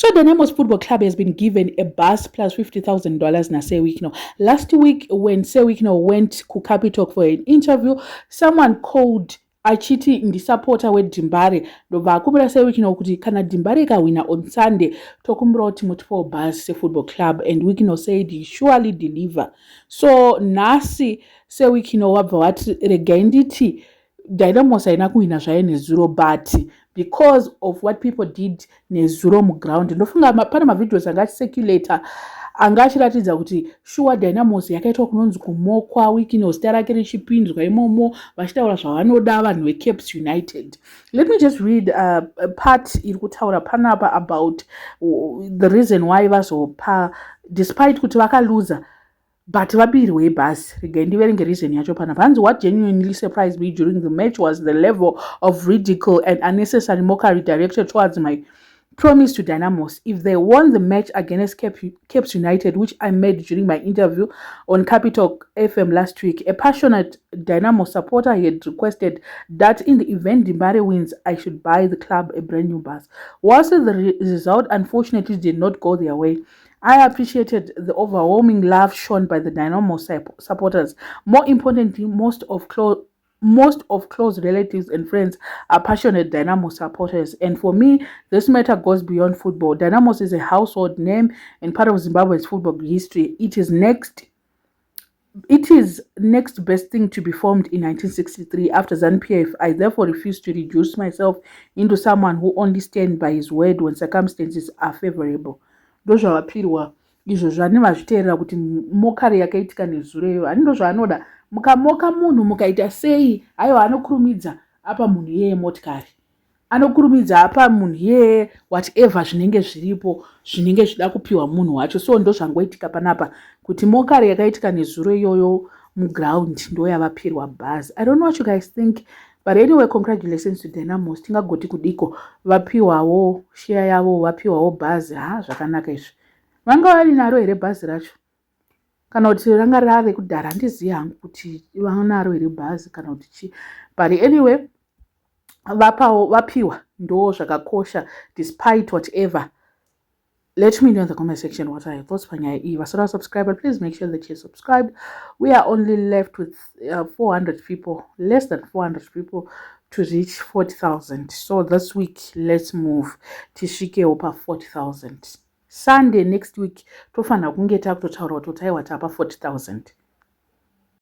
So Dynamos Football Club has been given a bus plus $50,000 na Sewikno. Last week when Sewikno went to Capital for an interview, someone called achiti ndisupporter weDimbare ndobva akumbira Sewikno kuti kana Dimbare ikawina on Sunday tokumbira kuti mutipo bus sefootball club, and Wikno said he surely deliver. So nhasi Sewikno wabva wati regai nditi Dynamos haina kuwina zvayo nezuro, but because of what people did nezuro muground ndofunga pana mavideos anga achicirculata anga achiratidza kuti sure Dynamos yakaitwa kunonzi kumokwa, Wikno zita rake richipinzwa imomo vachitaura zvavanoda vanhu veCapes United. Let me just read a part iri kutaura panapa about the reason why vazopa despite kuti vakaluza but vapirwe bus. Regai ndiverenge reason yacho panapa. Hanzi what genuinely surprised me during the match was the level of ridicule and unnecessary mockery directed towards my promise to Dynamos. If they won the match against Capes United, which I made during my interview on Capital FM last week, a passionate Dynamo supporter had requested that in the event Dimbare wins, I should buy the club a brand new bus. Whilst the result unfortunately did not go their way, I appreciated the overwhelming love shown by the Dynamo supporters. More importantly, most of close relatives and friends are passionate Dynamo supporters, and for me, this matter goes beyond football. Dynamos is a household name and part of Zimbabwe's football history. It is next best thing to be formed in 1963 after ZANU-PF. I therefore refuse to reduce myself into someone who only stands by his word when circumstances are favorable. Ndozvavapirwa izvo zvane vazviteerera kuti mokari yakaitika nezureyo handizvo zvaanoda. Mukamoka munhu mukaita sei, aiwa anokurumidza apa munhu yeye motikari, anokurumidza apa munhu yeye whatever zvinenge zviripo zvinenge zvida kupiwa munhu wacho. So ndo zvangoitika panapa kuti mokari yakaitika nezuro iyoyo muground ndo yavapirwa bus. I don't know what you guys think, but anyway, congratulations to Dynamos. Tingagoti kudiko vapiwawo share yavo, vapiwawo bus. Zvakanaka izvi. Vanga vari naro here bus racho kana kuti ranga rave kudhara, handizivi hangu kuti vanaro here bus kana kuti chi, but anyway vapiwa ndo zvakakosha despite whatever. Let me know in the comment section what are your thoughts panyaya iyi. Vasara subscribe, please make sure that you're subscribed. We are only left with 400 people, less than 400 people to reach 40,000. So this week let's move tishike over 40,000. Sunday next week tofana kunge takutotaura kuti taiwa tapa 40,000.